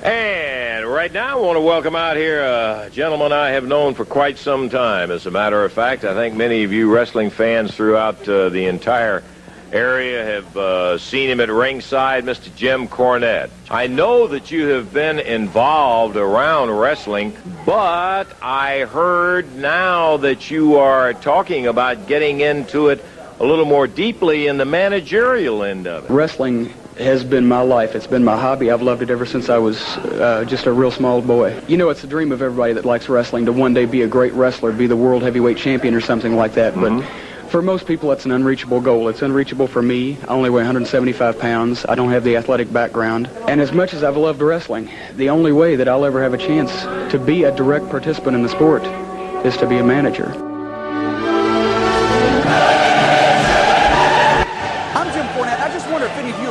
And right now, I want to welcome out here a gentleman I have known for quite some time. As a matter of fact, I think many of you wrestling fans throughout the entire area have seen him at ringside, Mr. Jim Cornette. I know that you have been involved around wrestling, but I heard now that you are talking about getting into it a little more deeply in the managerial end of it. Wrestling has been my life. It's been my hobby. I've loved it ever since I was just a real small boy. You know, it's the dream of everybody that likes wrestling to one day be a great wrestler, be the world heavyweight champion or something like that. But for most people, it's an unreachable goal. It's unreachable for me. I only weigh 175 pounds. I don't have the athletic background. And as much as I've loved wrestling, the only way that I'll ever have a chance to be a direct participant in the sport is to be a manager.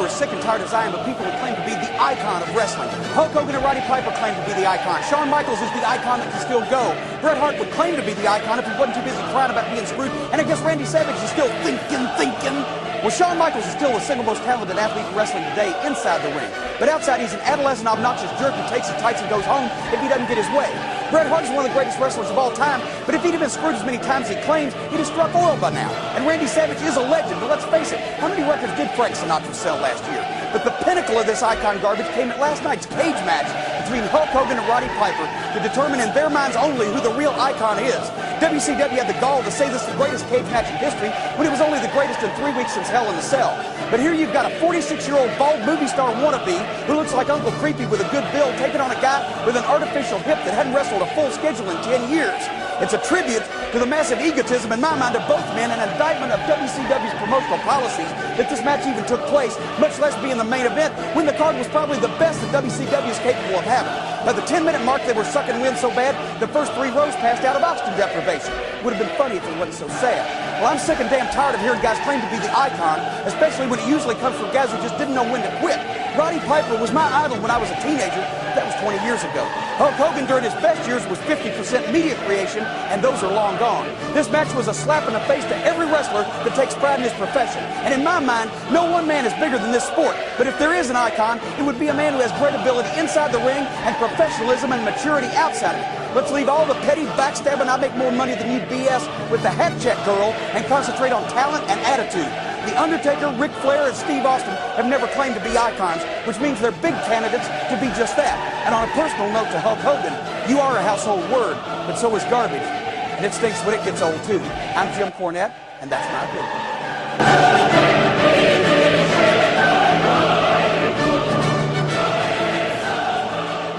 Sick and tired as I am of people who claim to be the icon of wrestling. Hulk Hogan and Roddy Piper claim to be the icon. Shawn Michaels is the icon that can still go. Bret Hart would claim to be the icon if he wasn't too busy crying about being screwed. And I guess Randy Savage is still thinking. Well, Shawn Michaels is still the single most talented athlete in wrestling today inside the ring. But outside, he's an adolescent, obnoxious jerk who takes his tights and goes home if he doesn't get his way. Bret Hart is one of the greatest wrestlers of all time, but if he'd have been screwed as many times as he claims, he'd have struck oil by now. And Randy Savage is a legend, but let's face it, how many records did Frank Sinatra sell last year? But the pinnacle of this icon garbage came at last night's cage match between Hulk Hogan and Roddy Piper to determine in their minds only who the real icon is. WCW had the gall to say this is the greatest cage match in history when it was only the greatest in 3 weeks since Hell in a Cell. But here you've got a 46-year-old bald movie star wannabe who looks like Uncle Creepy with a good bill taking on a guy with an artificial hip that hadn't wrestled a full schedule in 10 years. It's a tribute to the massive egotism in my mind of both men and an indictment of WCW's promotional policies that this match even took place, much less being the main event, when the card was probably the best that WCW is capable of having. By the 10-minute mark, they were sucking wind so bad, the first 3 rows passed out of oxygen deprivation. Would have been funny if it wasn't so sad. Well, I'm sick and damn tired of hearing guys claim to be the icon, especially when it usually comes from guys who just didn't know when to quit. Roddy Piper was my idol when I was a teenager. That was 20 years ago. Hulk Hogan during his best years was 50% media creation, and those are long gone. This match was a slap in the face to every wrestler that takes pride in his profession. And in my mind, no one man is bigger than this sport. But if there is an icon, it would be a man who has great ability inside the ring and professionalism and maturity outside of it. Let's leave all the petty backstabbing I make more money than you BS with the hat check girl and concentrate on talent and attitude. The Undertaker, Ric Flair, and Steve Austin have never claimed to be icons, which means they're big candidates to be just that. And on a personal note to Hulk Hogan, you are a household word, but so is garbage. And it stinks when it gets old, too. I'm Jim Cornette, and that's my opinion.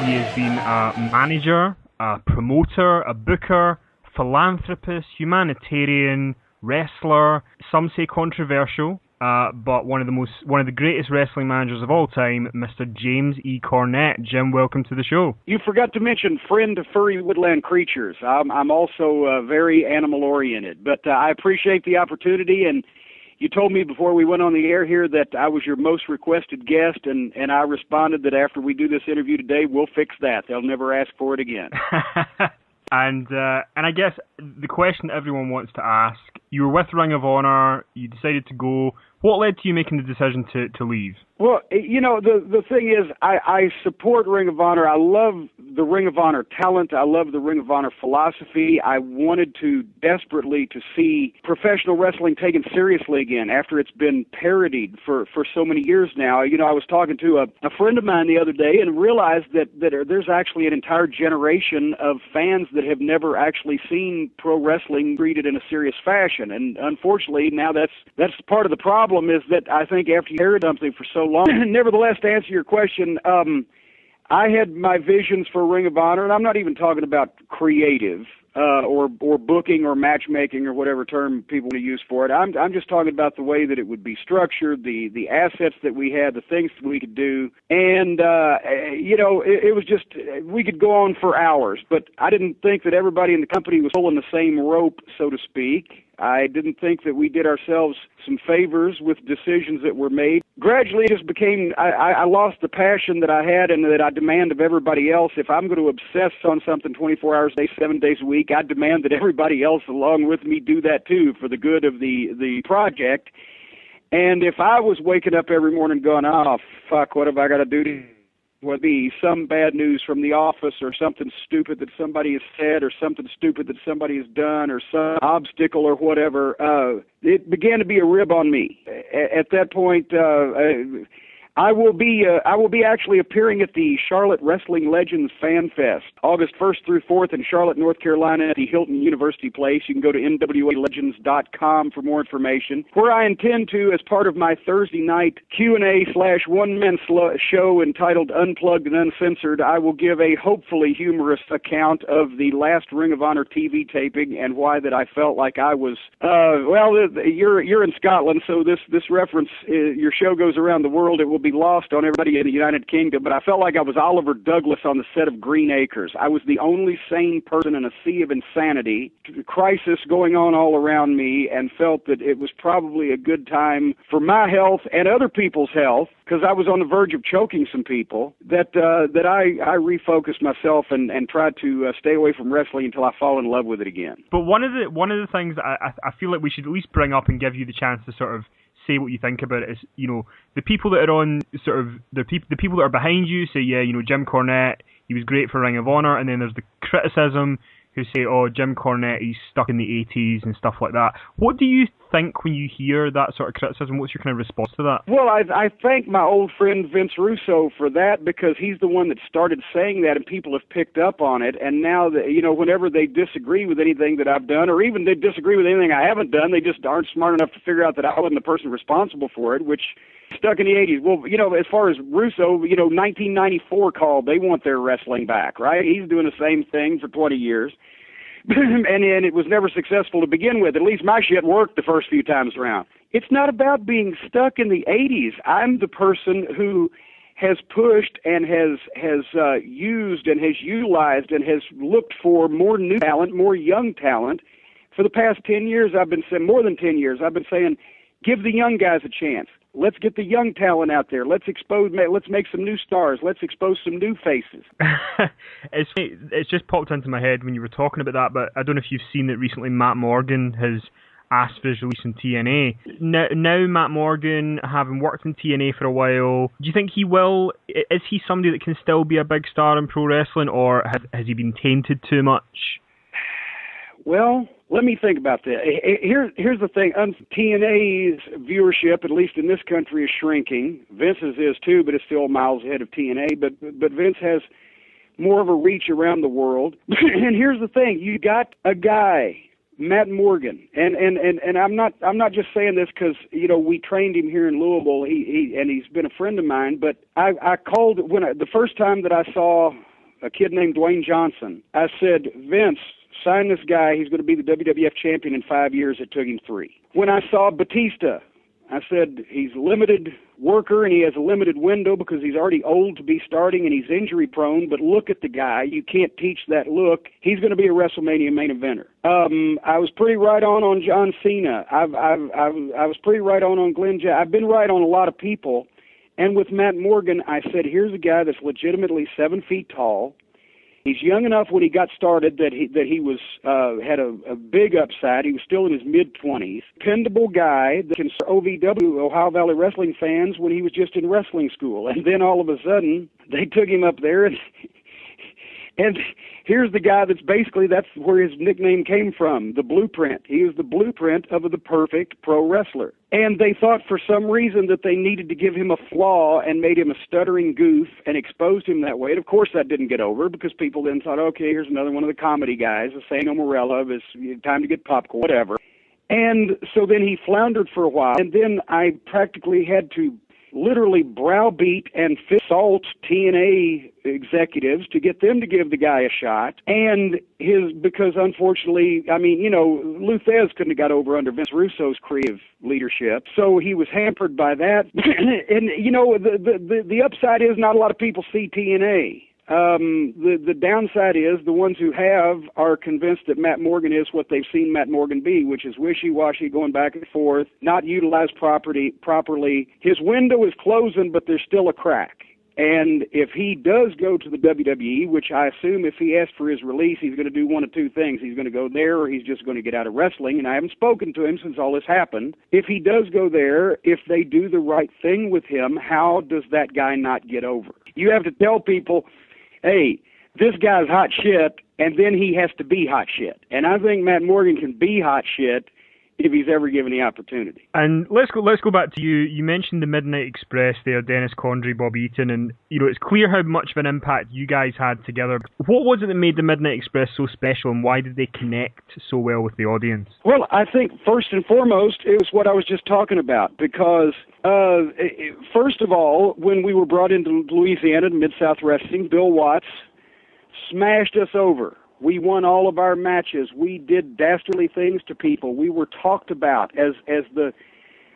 He has been a manager, a promoter, a booker, philanthropist, humanitarian, wrestler, some say controversial, but one of the greatest wrestling managers of all time, Mr. James E. Cornette. Jim, welcome to the show. You forgot to mention friend to furry woodland creatures. I'm also very animal-oriented, but I appreciate the opportunity, and you told me before we went on the air here that I was your most requested guest, and I responded that after we do this interview today, we'll fix that. They'll never ask for it again. And I guess the question everyone wants to ask, you were with Ring of Honor, you decided to go. What led to you making the decision to leave? Well, you know, the thing is, I support Ring of Honor. I love the Ring of Honor talent. I love the Ring of Honor philosophy. I wanted to desperately to see professional wrestling taken seriously again after it's been parodied for so many years now. You know, I was talking to a friend of mine the other day and realized that there's actually an entire generation of fans that have never actually seen pro wrestling treated in a serious fashion. And unfortunately, now that's part of the problem, is that I think after you hear something for so long. Nevertheless, to answer your question, I had my visions for Ring of Honor, and I'm not even talking about creative or booking or matchmaking or whatever term people want to use for it. I'm just talking about the way that it would be structured, the assets that we had, the things that we could do, and you know, it was just, we could go on for hours, but I didn't think that everybody in the company was pulling the same rope, so to speak. I didn't think that we did ourselves some favors with decisions that were made. Gradually, it just became, I lost the passion that I had and that I demand of everybody else. If I'm going to obsess on something 24 hours a day, 7 days a week, I demand that everybody else along with me do that too for the good of the project. And if I was waking up every morning going, oh, fuck, what have I got to do whether it be some bad news from the office or something stupid that somebody has said or something stupid that somebody has done or some obstacle or whatever, it began to be a rib on me. At that point, I will be actually appearing at the Charlotte Wrestling Legends Fan Fest, August 1st through 4th in Charlotte, North Carolina at the Hilton University Place. You can go to nwalegends.com for more information, where I intend to, as part of my Thursday night Q&A/one-man show entitled Unplugged and Uncensored, I will give a hopefully humorous account of the last Ring of Honor TV taping and why that I felt like I was, you're in Scotland, so this reference, your show goes around the world. It will be lost on everybody in the United Kingdom, but I felt like I was Oliver Douglas on the set of Green Acres. I was the only sane person in a sea of insanity, crisis going on all around me, and felt that it was probably a good time for my health and other people's health, because I was on the verge of choking some people, that I refocused myself and tried to stay away from wrestling until I fall in love with it again. But one of the things I feel like we should at least bring up and give you the chance to sort of say what you think about it is, the people that are on sort of the people that are behind you say, yeah, Jim Cornette, he was great for Ring of Honor, and then there's the criticism who say, oh, Jim Cornette, he's stuck in the 80s and stuff like that. What do you think when you hear that sort of criticism? What's your kind of response to that? Well, I thank my old friend Vince Russo for that, because he's the one that started saying that, and people have picked up on it. And now, whenever they disagree with anything that I've done, or even they disagree with anything I haven't done, they just aren't smart enough to figure out that I wasn't the person responsible for it, which stuck in the 80s. Well, as far as Russo, 1994 called, they want their wrestling back, right? He's doing the same thing for 20 years. and it was never successful to begin with. At least my shit worked the first few times around. It's not about being stuck in the 80s. I'm the person who has pushed and has used and has utilized and has looked for more new talent, more young talent. For the past 10 years, I've been saying, more than 10 years, I've been saying, give the young guys a chance. Let's get the young talent out there. Let's make some new stars. Let's expose some new faces. It's just popped into my head when you were talking about that, but I don't know if you've seen that recently Matt Morgan has asked for his release in TNA. Now Matt Morgan, having worked in TNA for a while, do you think he will? Is he somebody that can still be a big star in pro wrestling, or has he been tainted too much? Well, let me think about that. Here's the thing. TNA's viewership, at least in this country, is shrinking. Vince's is too, but it's still miles ahead of TNA. But Vince has more of a reach around the world. And here's the thing. You got a guy, Matt Morgan, and I'm not just saying this because we trained him here in Louisville. He's been a friend of mine. But I called the first time that I saw a kid named Dwayne Johnson. I said, Vince, sign this guy. He's going to be the WWF champion in 5 years. It took him 3. When I saw Batista, I said, he's a limited worker and he has a limited window because he's already old to be starting and he's injury prone, but look at the guy. You can't teach that look. He's going to be a WrestleMania main eventer. I was pretty right on John Cena. I was pretty right on Glenn Jack. I've been right on a lot of people. And with Matt Morgan, I said, here's a guy that's legitimately 7 feet tall. He's young enough when he got started that he was had a big upside. He was still in his mid-20s. Dependable guy that can serve OVW, Ohio Valley Wrestling fans, when he was just in wrestling school. And then all of a sudden, they took him up there and here's the guy that's where his nickname came from, the Blueprint. He was the blueprint of the perfect pro wrestler. And they thought for some reason that they needed to give him a flaw and made him a stuttering goof and exposed him that way. And of course that didn't get over because people then thought, okay, here's another one of the comedy guys, the Sano Morella, it's time to get popcorn, whatever. And so then he floundered for a while. And then I practically had to literally browbeat and assault TNA executives to get them to give the guy a shot. And because unfortunately, Lou Thez couldn't have got over under Vince Russo's creative leadership. So he was hampered by that. And, the upside is not a lot of people see TNA. The downside is the ones who are convinced that Matt Morgan is what they've seen Matt Morgan be, which is wishy-washy, going back and forth, not utilized properly. His window is closing, but there's still a crack. And if he does go to the WWE, which I assume if he asks for his release, he's going to do one of two things. He's going to go there or he's just going to get out of wrestling. And I haven't spoken to him since all this happened. If he does go there, if they do the right thing with him, how does that guy not get over? You have to tell people, hey, this guy's hot shit, and then he has to be hot shit. And I think Matt Morgan can be hot shit if he's ever given the opportunity. And let's go back to you. You mentioned the Midnight Express there, Dennis Condrey, Bob Eaton, and it's clear how much of an impact you guys had together. What was it that made the Midnight Express so special, and why did they connect so well with the audience? Well, I think first and foremost, it was what I was just talking about, because first of all, when we were brought into Louisiana to Mid-South Wrestling, Bill Watts smashed us over. We won all of our matches. We did dastardly things to people. We were talked about as the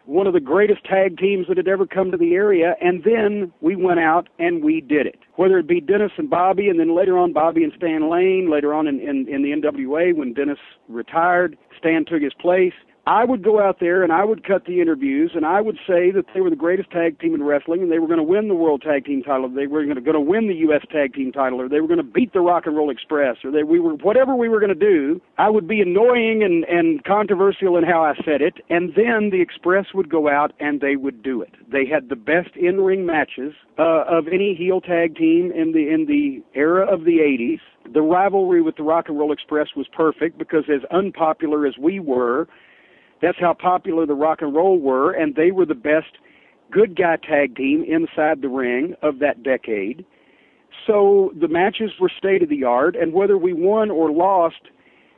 one of the greatest tag teams that had ever come to the area, and then we went out and we did it. Whether it be Dennis and Bobby, and then later on Bobby and Stan Lane, later on in the NWA when Dennis retired, Stan took his place. I would go out there and I would cut the interviews and I would say that they were the greatest tag team in wrestling and they were going to win the World Tag Team title, they were going to win the U.S. Tag Team title, or they were going to beat the Rock and Roll Express, or whatever we were going to do. I would be annoying and controversial in how I said it, and then the Express would go out and they would do it. They had the best in-ring matches of any heel tag team in the era of the 80s. The rivalry with the Rock and Roll Express was perfect because as unpopular as we were, that's how popular the Rock and Roll were, and they were the best good guy tag team inside the ring of that decade. So the matches were state-of-the-art, and whether we won or lost,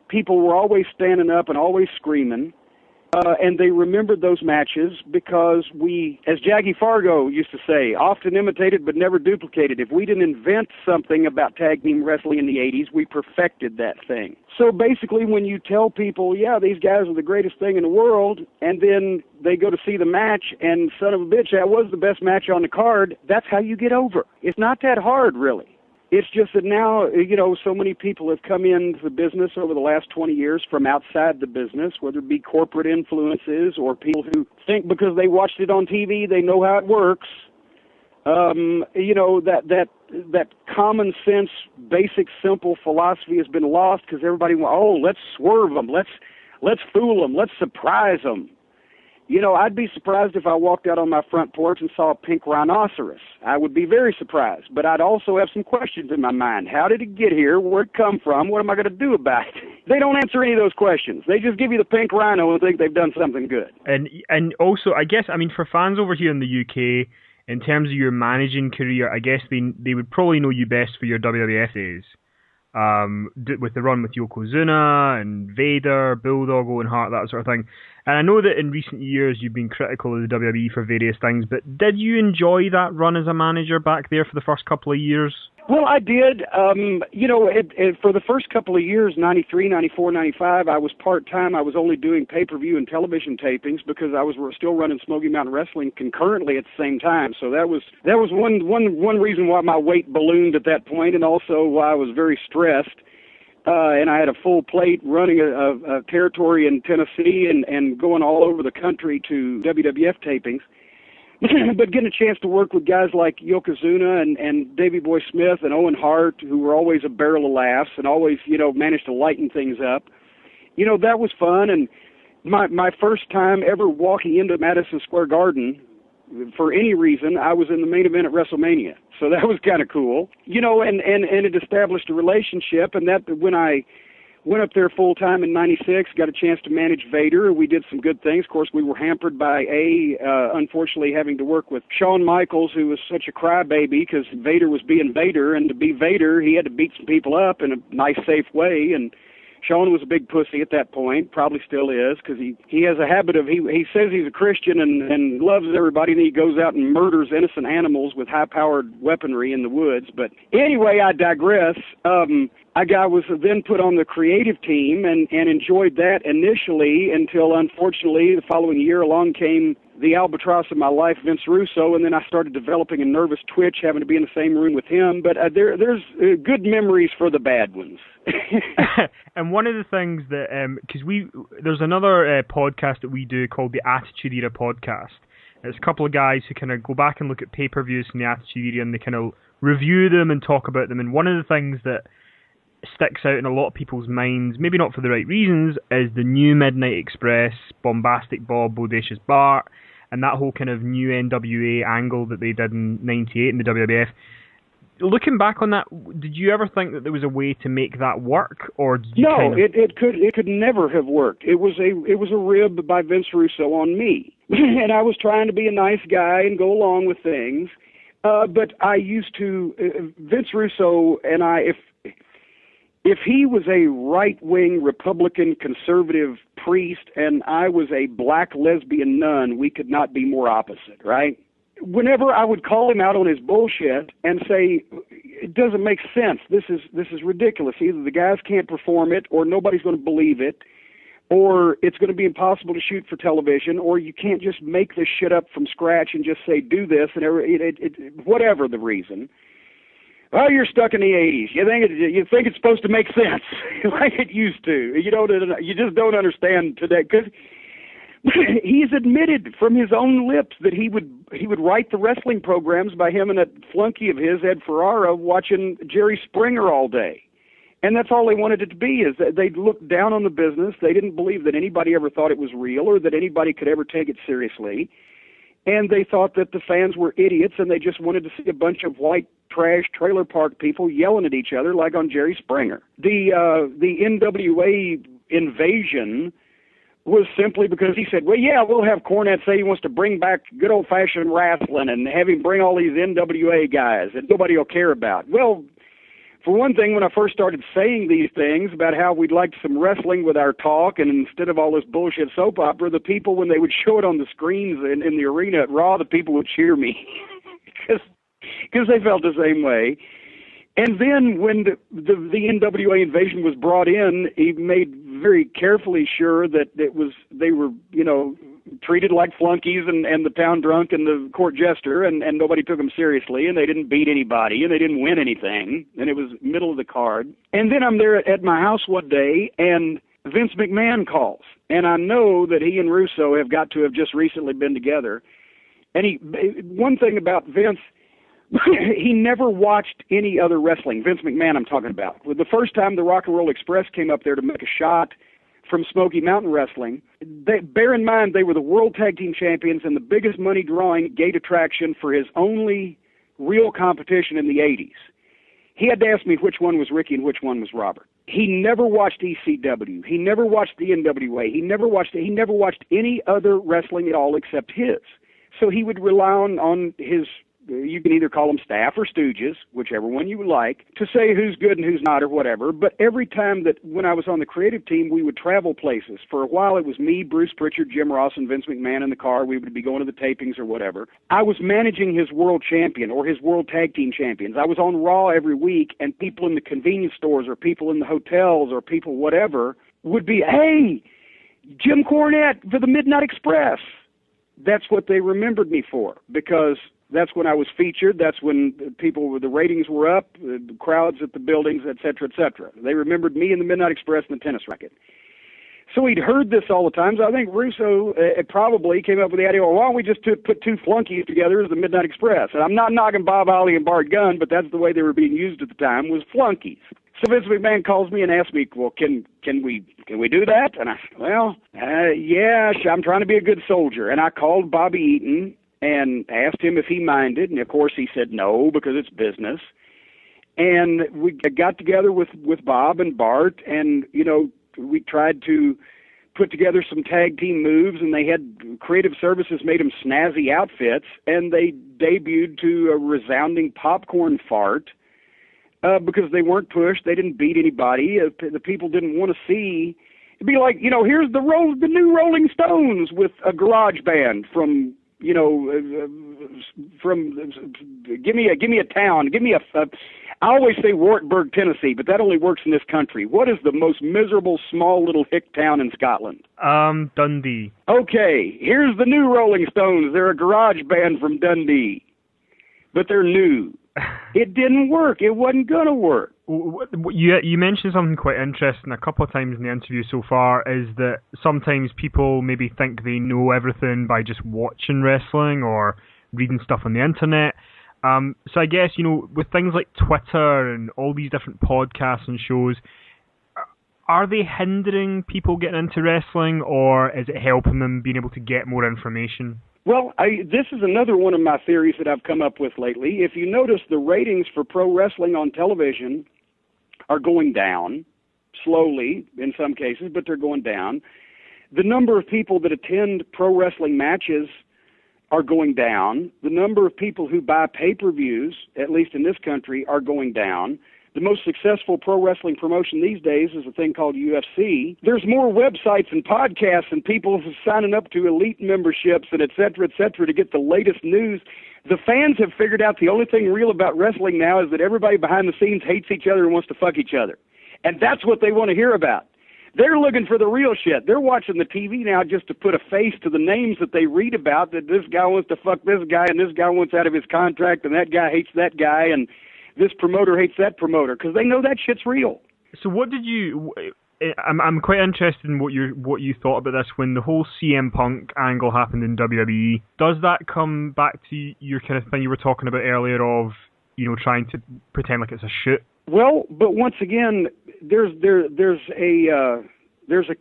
people were always standing up and always screaming, and they remembered those matches because we, as Jackie Fargo used to say, often imitated but never duplicated. If we didn't invent something about tag team wrestling in the 80s, we perfected that thing. So basically when you tell people, yeah, these guys are the greatest thing in the world, and then they go to see the match, and son of a bitch, that was the best match on the card, that's how you get over. It's not that hard, really. It's just that now, so many people have come into the business over the last 20 years from outside the business, whether it be corporate influences or people who think because they watched it on TV, they know how it works. That common sense, basic, simple philosophy has been lost because everybody went, let's swerve them, let's fool them, let's surprise them. I'd be surprised if I walked out on my front porch and saw a pink rhinoceros. I would be very surprised, but I'd also have some questions in my mind. How did it get here? Where'd it come from? What am I going to do about it? They don't answer any of those questions. They just give you the pink rhino and think they've done something good. And also, I guess, for fans over here in the UK, in terms of your managing career, I guess they would probably know you best for your WWF days. With the run with Yokozuna and Vader, Bulldog, Owen Hart, that sort of thing. And I know that in recent years you've been critical of the WWE for various things, but did you enjoy that run as a manager back there for the first couple of years? Well, I did. For the first couple of years, 93, 94, 95, I was part-time. I was only doing pay-per-view and television tapings because I was still running Smoky Mountain Wrestling concurrently at the same time. So that was one reason why my weight ballooned at that point, and also why I was very stressed. And I had a full plate running a territory in Tennessee and going all over the country to WWF tapings. But getting a chance to work with guys like Yokozuna and Davey Boy Smith and Owen Hart, who were always a barrel of laughs and always, managed to lighten things up, that was fun. And my first time ever walking into Madison Square Garden, for any reason, I was in the main event at WrestleMania. So that was kind of cool, and it established a relationship. And that when I went up there full time in '96, got a chance to manage Vader. We did some good things. Of course, we were hampered by unfortunately having to work with Shawn Michaels, who was such a crybaby because Vader was being Vader, and to be Vader, he had to beat some people up in a nice, safe way. And Shawn was a big pussy at that point, probably still is, because he has a habit of, he says he's a Christian and loves everybody, and he goes out and murders innocent animals with high-powered weaponry in the woods. But anyway, I digress. I was then put on the creative team and enjoyed that initially until, unfortunately, the following year along came the albatross of my life, Vince Russo, and then I started developing a nervous twitch having to be in the same room with him. But there's good memories for the bad ones. And one of the things that, because there's another podcast that we do called the Attitude Era podcast. It's a couple of guys who kind of go back and look at pay-per-views from the Attitude Era and they kind of review them and talk about them. And one of the things that sticks out in a lot of people's minds, maybe not for the right reasons, is the new Midnight Express, Bombastic Bob, Bodacious Bart, and that whole kind of new NWA angle that they did in '98 in the WWF. looking back on that, did you ever think that there was a way to make that work, or did you No, it could never have worked. It was a rib by Vince Russo on me, and I was trying to be a nice guy and go along with things. But I used to Vince Russo and I, if he was a right-wing Republican conservative priest and I was a black lesbian nun, we could not be more opposite, right? Whenever I would call him out on his bullshit and say, it doesn't make sense, this is ridiculous, either the guys can't perform it or nobody's going to believe it, or it's going to be impossible to shoot for television, or you can't just make this shit up from scratch and just say, do this, and whatever the reason. Well, you're stuck in the 80s. You think it's supposed to make sense like it used to. You just don't understand today, because he's admitted from his own lips that he would write the wrestling programs by him and a flunky of his, Ed Ferrara, watching Jerry Springer all day. And that's all they wanted it to be, is that they'd look down on the business. They didn't believe that anybody ever thought it was real or that anybody could ever take it seriously. And they thought that the fans were idiots, and they just wanted to see a bunch of white trash trailer park people yelling at each other like on Jerry Springer. The NWA invasion was simply because he said, well, yeah, we'll have Cornette say he wants to bring back good old-fashioned wrestling and have him bring all these NWA guys that nobody will care about. Well, for one thing, when I first started saying these things about how we'd like some wrestling with our talk, and instead of all this bullshit soap opera, the people, when they would show it on the screens in the arena at Raw, the people would cheer me because they felt the same way. And then when the NWA invasion was brought in, he made very carefully sure that they were treated like flunkies and the town drunk and the court jester, and nobody took them seriously, and they didn't beat anybody, and they didn't win anything, and it was middle of the card. And then I'm there at my house one day, and Vince McMahon calls, and I know that he and Russo have got to have just recently been together. And one thing about Vince, he never watched any other wrestling. Vince McMahon I'm talking about. The first time the Rock and Roll Express came up there to make a shot from Smoky Mountain Wrestling, bear in mind they were the World Tag Team Champions and the biggest money-drawing gate attraction for his only real competition in the 80s. He had to ask me which one was Ricky and which one was Robert. He never watched ECW. He never watched the NWA. He never watched any other wrestling at all except his. So he would rely on his, you can either call them staff or stooges, whichever one you like, to say who's good and who's not or whatever. But every time that when I was on the creative team, we would travel places. For a while, it was me, Bruce Pritchard, Jim Ross, and Vince McMahon in the car. We would be going to the tapings or whatever. I was managing his world champion or his world tag team champions. I was on Raw every week, and people in the convenience stores or people in the hotels or people whatever would be, hey, Jim Cornette for the Midnight Express. That's what they remembered me for, because that's when I was featured. That's when the ratings were up, the crowds at the buildings, et cetera, et cetera. They remembered me in the Midnight Express and the tennis racket. So he'd heard this all the time. So I think Russo probably came up with the idea, well, why don't we just put two flunkies together as the Midnight Express? And I'm not knocking Bob Holly and Bart Gunn, but that's the way they were being used at the time, was flunkies. So Vince McMahon calls me and asks me, well, can we do that? And I said, well, yeah, I'm trying to be a good soldier. And I called Bobby Eaton and asked him if he minded. And, of course, he said no, because it's business. And we got together with Bob and Bart, and, we tried to put together some tag team moves, and they had creative services made them snazzy outfits, and they debuted to a resounding popcorn fart. Because they weren't pushed, they didn't beat anybody. The people didn't want to see. It'd be like, here's the new Rolling Stones with a garage band from give me a town, give me a. I always say Wartburg, Tennessee, but that only works in this country. What is the most miserable small little hick town in Scotland? Dundee. Okay, here's the new Rolling Stones. They're a garage band from Dundee, but they're new. It didn't work. It wasn't going to work. You mentioned something quite interesting a couple of times in the interview so far, is that sometimes people maybe think they know everything by just watching wrestling or reading stuff on the internet. So I guess, with things like Twitter and all these different podcasts and shows, are they hindering people getting into wrestling, or is it helping them being able to get more information? Well, this is another one of my theories that I've come up with lately. If you notice, the ratings for pro wrestling on television are going down, slowly in some cases, but they're going down. The number of people that attend pro wrestling matches are going down. The number of people who buy pay-per-views, at least in this country, are going down. The most successful pro wrestling promotion these days is a thing called UFC. There's more websites and podcasts and people signing up to elite memberships and et cetera, to get the latest news. The fans have figured out the only thing real about wrestling now is that everybody behind the scenes hates each other and wants to fuck each other. And that's what they want to hear about. They're looking for the real shit. They're watching the TV now just to put a face to the names that they read about, that this guy wants to fuck this guy and this guy wants out of his contract and that guy hates that guy and this promoter hates that promoter, because they know that shit's real. So what did you... I'm quite interested in what you thought about this when the whole CM Punk angle happened in WWE. Does that come back to your kind of thing you were talking about earlier of, trying to pretend like it's a shoot? Well, but once again, there's a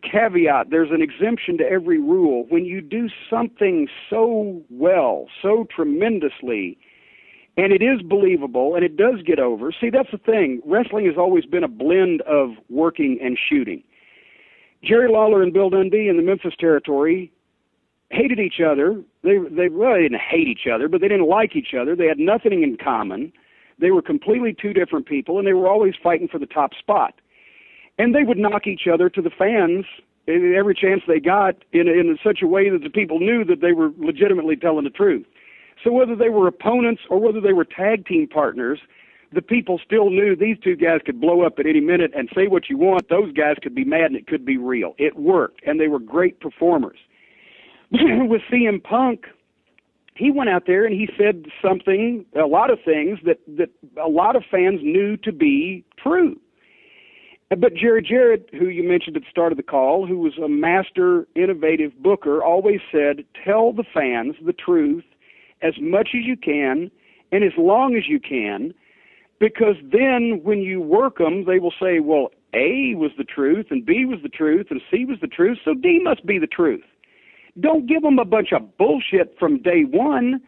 caveat. There's an exemption to every rule. When you do something so well, so tremendously, and it is believable, and it does get over. See, that's the thing. Wrestling has always been a blend of working and shooting. Jerry Lawler and Bill Dundee in the Memphis territory hated each other. They didn't hate each other, but they didn't like each other. They had nothing in common. They were completely two different people, and they were always fighting for the top spot. And they would knock each other to the fans every chance they got in such a way that the people knew that they were legitimately telling the truth. So whether they were opponents or whether they were tag team partners, the people still knew these two guys could blow up at any minute and say what you want. Those guys could be mad and it could be real. It worked, and they were great performers. With CM Punk, he went out there and he said a lot of things that a lot of fans knew to be true. But Jerry Jarrett, who you mentioned at the start of the call, who was a master, innovative booker, always said, tell the fans the truth as much as you can and as long as you can, because then when you work them, they will say, well, A was the truth, and B was the truth, and C was the truth, so D must be the truth. Don't give them a bunch of bullshit from day one.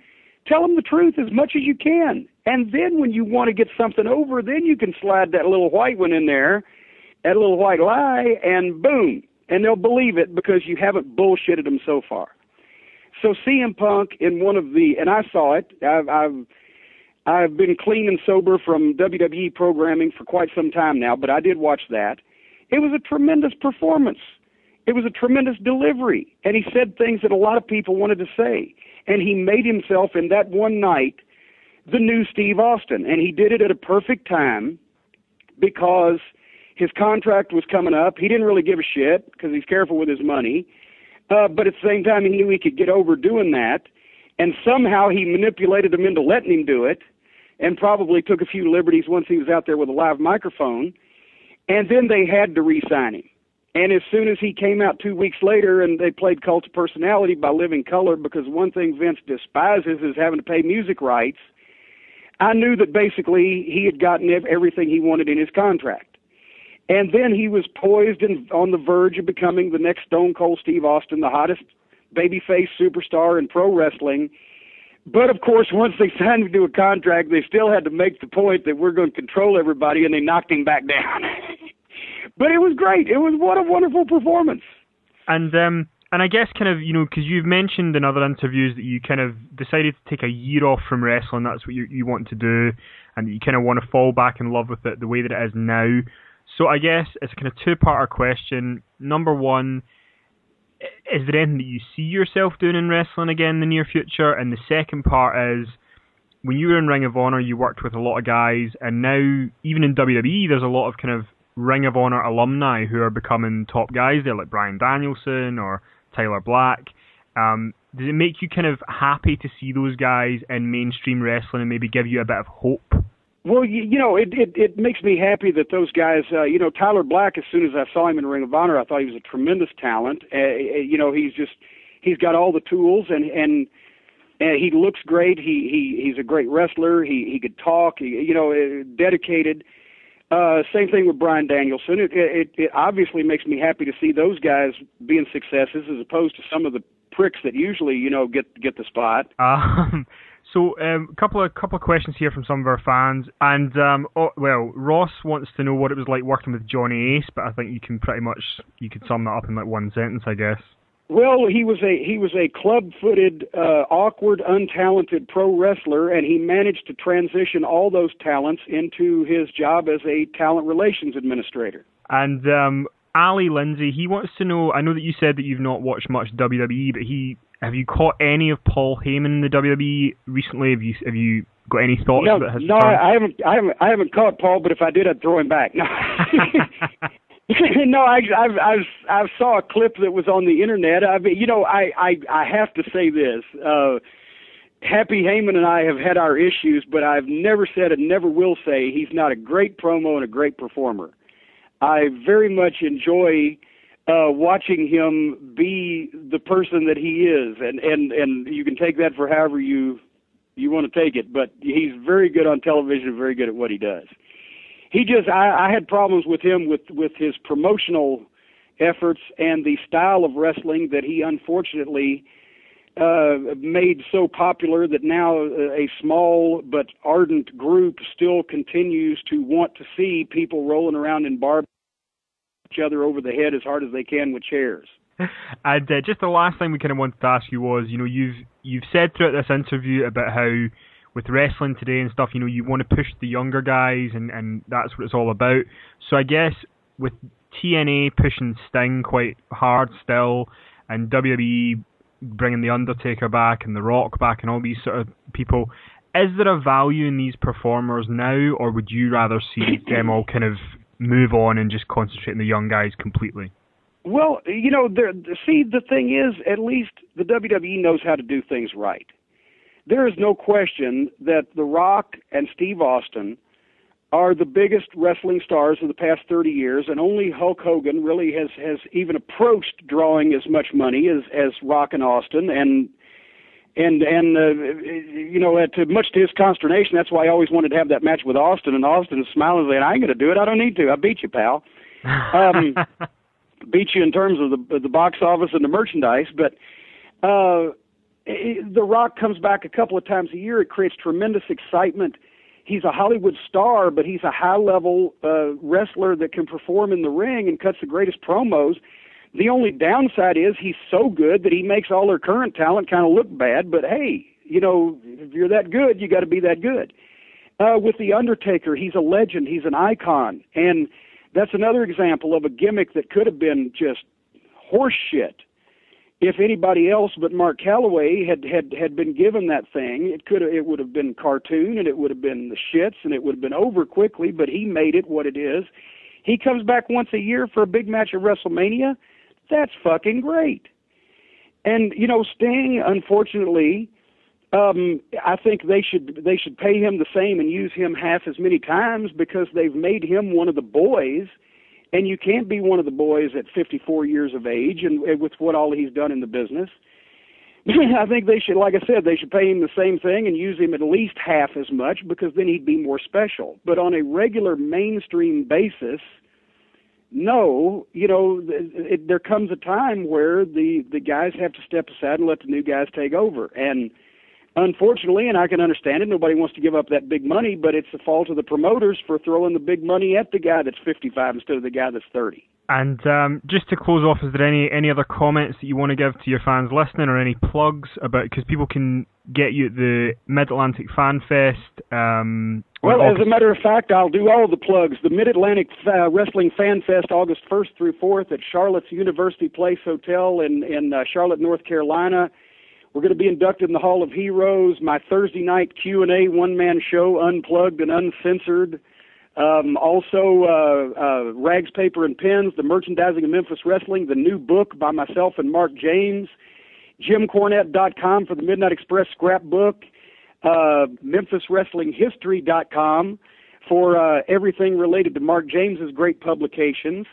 Tell them the truth as much as you can. And then when you want to get something over, then you can slide that little white one in there, that little white lie, and boom, and they'll believe it because you haven't bullshitted them so far. So CM Punk in one of the, and I saw it, I've been clean and sober from WWE programming for quite some time now, but I did watch that. It was a tremendous performance. It was a tremendous delivery, and he said things that a lot of people wanted to say. And he made himself in that one night the new Steve Austin, and he did it at a perfect time because his contract was coming up. He didn't really give a shit because he's careful with his money. But at the same time, he knew he could get over doing that, and somehow he manipulated him into letting him do it, and probably took a few liberties once he was out there with a live microphone, and then they had to re-sign him. And as soon as he came out 2 weeks later and they played Cult of Personality by Living Color, because one thing Vince despises is having to pay music rights, I knew that basically he had gotten everything he wanted in his contract. And then he was poised and on the verge of becoming the next Stone Cold Steve Austin, the hottest babyface superstar in pro wrestling. But, of course, once they signed him to a contract, they still had to make the point that we're going to control everybody, and they knocked him back down. But it was great. It was what a wonderful performance. And I guess kind of, because you've mentioned in other interviews that you kind of decided to take a year off from wrestling, that's what you want to do, and that you kind of want to fall back in love with it the way that it is now. So I guess it's a kind of two-parter question. Number one, is there anything that you see yourself doing in wrestling again in the near future? And the second part is, when you were in Ring of Honor, you worked with a lot of guys, and now, even in WWE, there's a lot of kind of Ring of Honor alumni who are becoming top guys there, like Bryan Danielson or Tyler Black. Does it make you kind of happy to see those guys in mainstream wrestling and maybe give you a bit of hope? Well, it makes me happy that those guys, Tyler Black, as soon as I saw him in Ring of Honor, I thought he was a tremendous talent. He's got all the tools and he looks great. He's a great wrestler. He could talk, dedicated. Same thing with Bryan Danielson. It obviously makes me happy to see those guys being successes as opposed to some of the pricks that usually, get the spot. So, couple of questions here from some of our fans, and Ross wants to know what it was like working with Johnny Ace, but I think you could sum that up in like one sentence, I guess. Well, he was a club-footed, awkward, untalented pro wrestler, and he managed to transition all those talents into his job as a talent relations administrator. And Ali Lindsay, he wants to know, I know that you said that you've not watched much WWE, but have you caught any of Paul Heyman in the WWE recently? Have you got any thoughts about his turn? I haven't caught Paul, but if I did, I'd throw him back. No, no, I saw a clip that was on the internet. I mean, I have to say this. Happy Heyman and I have had our issues, but I've never said and never will say he's not a great promo and a great performer. I very much enjoy watching him be the person that he is, and you can take that for however you want to take it, but he's very good on television and very good at what he does. I had problems with him with his promotional efforts and the style of wrestling that he unfortunately made so popular that now a small but ardent group still continues to want to see people rolling around in barbed each other over the head as hard as they can with chairs. And just the last thing we kind of wanted to ask you was, you've said throughout this interview about how with wrestling today and stuff, you want to push the younger guys and that's what it's all about. So I guess with TNA pushing Sting quite hard still and WWE bringing the Undertaker back and The Rock back and all these sort of people, is there a value in these performers now, or would you rather see them all kind of move on and just concentrate on the young guys completely? Well, the thing is, at least the WWE knows how to do things right. There is no question that The Rock and Steve Austin are the biggest wrestling stars of the past 30 years, and only Hulk Hogan really has even approached drawing as much money as Rock and Austin, and much to his consternation, that's why I always wanted to have that match with Austin, and Austin is smiling and saying, I ain't going to do it, I don't need to, I beat you, pal. Beat you in terms of the box office and the merchandise, but The Rock comes back a couple of times a year. It creates tremendous excitement. He's a Hollywood star, but he's a high-level wrestler that can perform in the ring and cuts the greatest promos. The only downside is he's so good that he makes all their current talent kind of look bad, but hey, if you're that good, you got to be that good. With The Undertaker, he's a legend. He's an icon. And that's another example of a gimmick that could have been just horse shit. If anybody else but Mark Calloway had been given that thing, it would have been cartoon, and it would have been the shits, and it would have been over quickly, but he made it what it is. He comes back once a year for a big match at WrestleMania. That's fucking great. And, Sting, unfortunately, I think they should pay him the same and use him half as many times because they've made him one of the boys. And you can't be one of the boys at 54 years of age and with what all he's done in the business. I think they should, like I said, they should pay him the same thing and use him at least half as much because then he'd be more special. But on a regular mainstream basis, no, there comes a time where the guys have to step aside and let the new guys take over. And unfortunately, and I can understand it, nobody wants to give up that big money, but it's the fault of the promoters for throwing the big money at the guy that's 55 instead of the guy that's 30. And just to close off, is there any other comments that you want to give to your fans listening, or any plugs about, because people can get you at the Mid-Atlantic Fan Fest? Well, as a matter of fact, I'll do all the plugs. The Mid-Atlantic Wrestling Fan Fest, August 1st through 4th at Charlotte's University Place Hotel in Charlotte, North Carolina. We're going to be inducted in the Hall of Heroes. My Thursday night Q&A one-man show, unplugged and uncensored. Also, Rags, Paper, and Pens, The Merchandising of Memphis Wrestling, the new book by myself and Mark James. JimCornette.com for the Midnight Express scrapbook. MemphisWrestlingHistory.com for everything related to Mark James's great publications.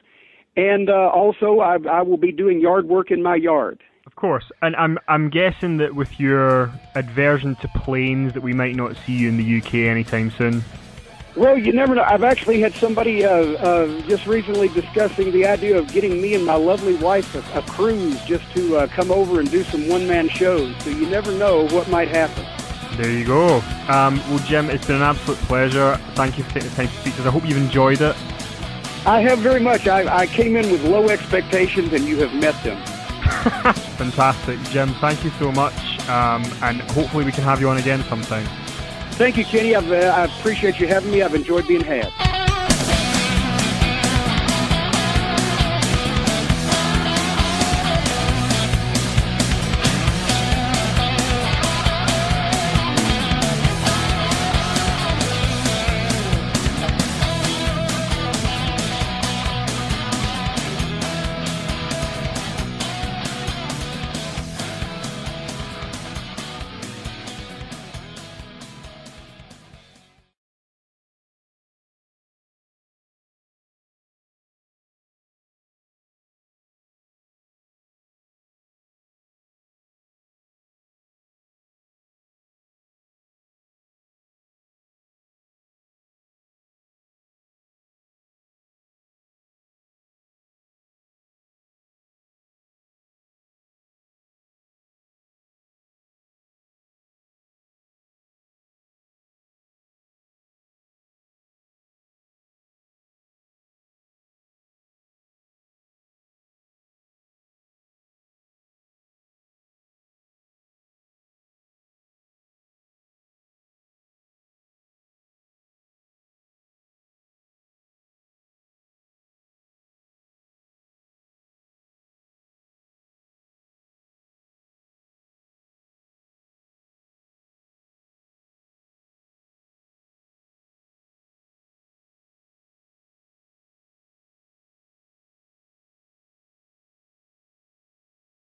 And also, I will be doing yard work in my yard. Of course, and I'm guessing that with your aversion to planes that we might not see you in the UK anytime soon. Well, you never know. I've actually had somebody just recently discussing the idea of getting me and my lovely wife a cruise just to come over and do some one-man shows. So you never know what might happen. There you go. Well, Jim, it's been an absolute pleasure. Thank you for taking the time to speak to us. I hope you've enjoyed it. I have very much. I came in with low expectations, and you have met them. Fantastic. Jim, thank you so much. And hopefully we can have you on again sometime. Thank you, Kenny. I appreciate you having me. I've enjoyed being had.